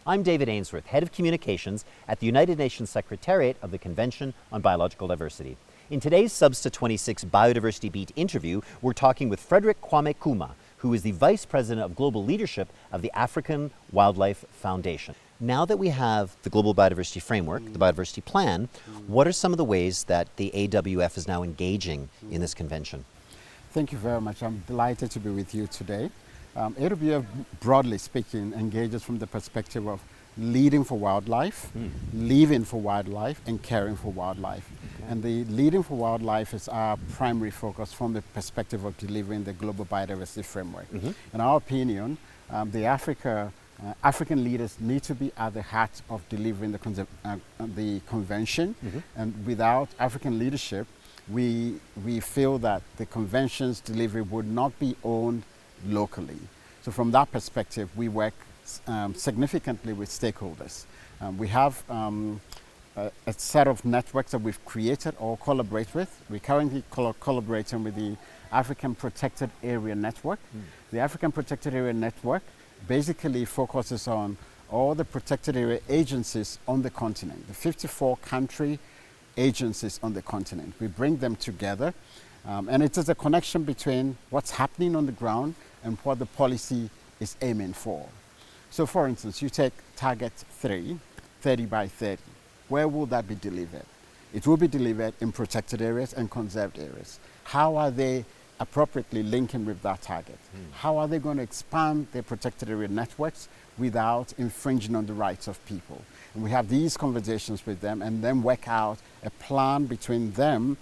I'm David Ainsworth, Head of Communications at the United Nations Secretariat of the Convention on Biological Diversity. In today's Substa 26 Biodiversity Beat interview, we're talking with Frederick Kwame Kumah, who is the Vice President of Global Leadership of the African Wildlife Foundation. Now that we have the Global Biodiversity Framework, the Biodiversity Plan, what are some of the ways that the AWF is now engaging in this convention? Thank you very much. I'm delighted to be with you today. AWF, broadly speaking, engages from the perspective of leading for wildlife, living for wildlife, and caring for wildlife. Okay. And the leading for wildlife is our primary focus from the perspective of delivering the Global Biodiversity Framework. In our opinion, the African leaders need to be at the heart of delivering the convention, and without African leadership, we feel that the convention's delivery would not be owned locally. So from that perspective, we work significantly with stakeholders. We have a set of networks that we've created or collaborate with. We're currently collaborating with the African Protected Area Network. The African Protected Area Network basically focuses on all the protected area agencies on the continent, the 54 country agencies on the continent. We bring them together, and it is a connection between what's happening on the ground and what the policy is aiming for. So for instance, you take Target 3, 30 by 30. Where will that be delivered? It will be delivered in protected areas and conserved areas. How are they appropriately linking with that target? How are they going to expand their protected area networks without infringing on the rights of people? And we have these conversations with them and then work out a plan between them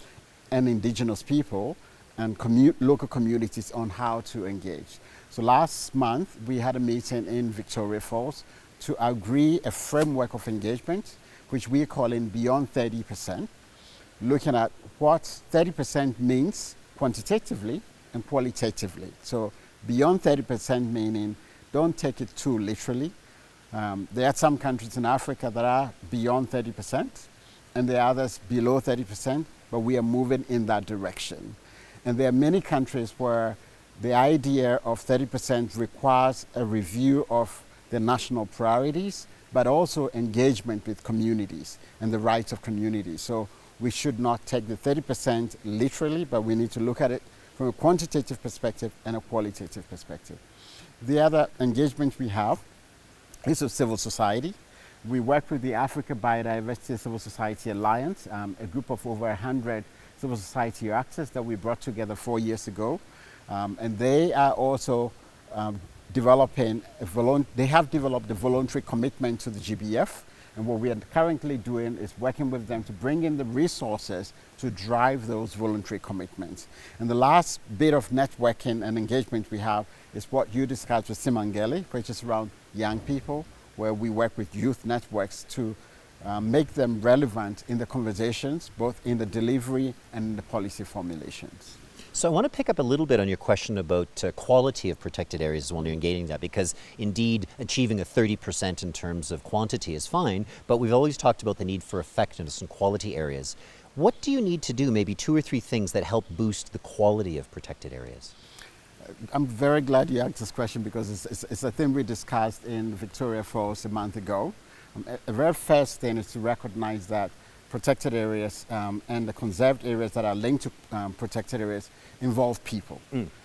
and indigenous people and local communities on how to engage. So last month, we had a meeting in Victoria Falls to agree a framework of engagement, which we're calling Beyond 30%, looking at what 30% means quantitatively and qualitatively. So beyond 30% meaning don't take it too literally. There are some countries in Africa that are beyond 30%, and there are others below 30%, but we are moving in that direction. And there are many countries where the idea of 30% requires a review of the national priorities, but also engagement with communities and the rights of communities. So we should not take the 30% literally, but we need to look at it from a quantitative perspective and a qualitative perspective. The other engagement we have is with civil society. We work with the Africa Biodiversity Civil Society Alliance, a group of over 100 civil society actors that we brought together 4 years ago. And they are also developing they have developed a voluntary commitment to the GBF. And what we are currently doing is working with them to bring in the resources to drive those voluntary commitments. And the last bit of networking and engagement we have is what you discussed with Simangeli, which is around young people, where we work with youth networks to make them relevant in the conversations, both in the delivery and in the policy formulations. So I want to pick up a little bit on your question about quality of protected areas when you're engaging that, because indeed achieving a 30% in terms of quantity is fine, but we've always talked about the need for effectiveness in quality areas. What do you need to do, maybe 2 or 3 things that help boost the quality of protected areas? I'm very glad you asked this question because it's a thing we discussed in Victoria Falls a month ago. A very first thing is to recognize that protected areas and the conserved areas that are linked to protected areas involve people.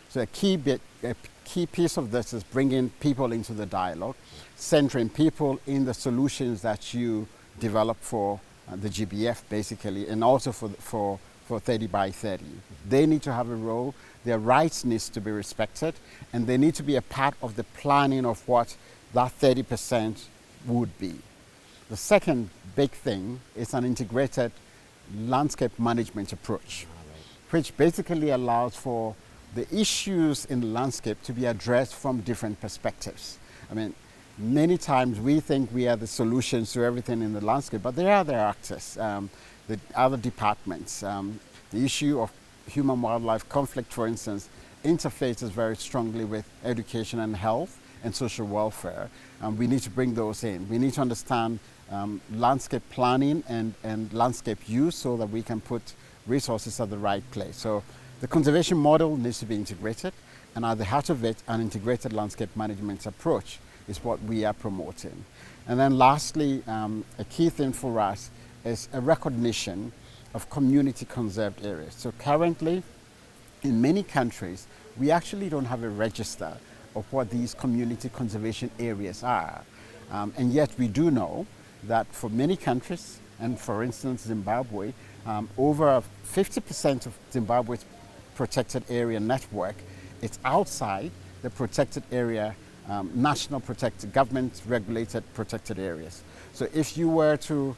So a key piece of this is bringing people into the dialogue, centering people in the solutions that you develop for the GBF basically, and also for 30 by 30. They need to have a role, their rights needs to be respected, and they need to be a part of the planning of what that 30% would be. The second big thing is an integrated landscape management approach, which basically allows for the issues in the landscape to be addressed from different perspectives. I mean, many times we think we are the solutions to everything in the landscape, but there are other actors, the other departments. The issue of human-wildlife conflict, for instance, interfaces very strongly with education and health and social welfare. We need to bring those in. We need to understand landscape planning and landscape use so that we can put resources at the right place. So the conservation model needs to be integrated, and at the heart of it, an integrated landscape management approach is what we are promoting. And then lastly, a key thing for us is a recognition of community conserved areas. So currently, in many countries, we actually don't have a register of what these community conservation areas are. And yet we do know that for many countries, and for instance Zimbabwe, over 50% of Zimbabwe's protected area network, it's outside the protected area, national protected, government regulated protected areas. So if you were to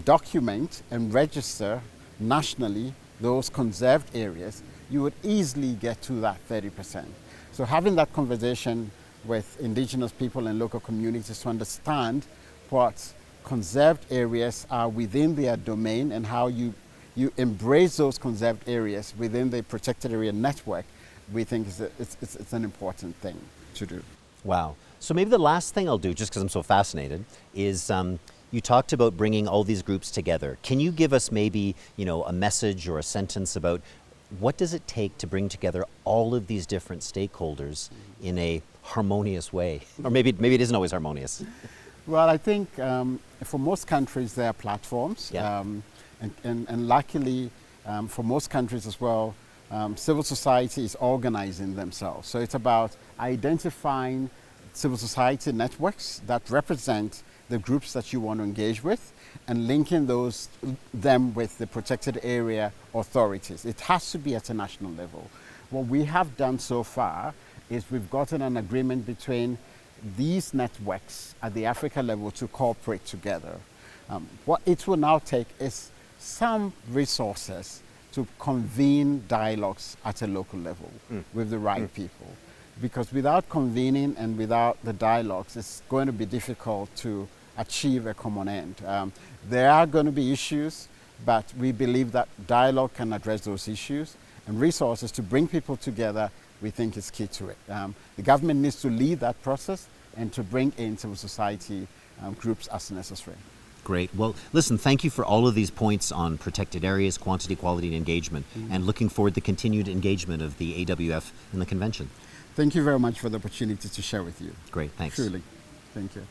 document and register nationally those conserved areas, you would easily get to that 30%. So having that conversation with indigenous people and local communities to understand what conserved areas are within their domain and how you embrace those conserved areas within the protected area network, we think it's an important thing to do. Wow. So maybe the last thing I'll do, just because I'm so fascinated, is you talked about bringing all these groups together. Can you give us maybe, a message or a sentence about what does it take to bring together all of these different stakeholders in a harmonious way? Or maybe it isn't always harmonious. Well, I think for most countries there are platforms, Yeah. And luckily for most countries as well, civil society is organizing themselves. So it's about identifying civil society networks that represent the groups that you want to engage with and linking them with the protected area authorities. It has to be at a national level. What we have done so far is we've gotten an agreement between these networks at the Africa level to cooperate together. What it will now take is some resources to convene dialogues at a local level with the right people. Because without convening and without the dialogues, it's going to be difficult to achieve a common end. There are going to be issues, but we believe that dialogue can address those issues, and resources to bring people together, we think is key to it. The government needs to lead that process and to bring in civil society groups as necessary. Great. Well, listen, thank you for all of these points on protected areas, quantity, quality, and engagement, and looking forward to the continued engagement of the AWF in the convention. Thank you very much for the opportunity to share with you. Great, thanks. Truly. Thank you.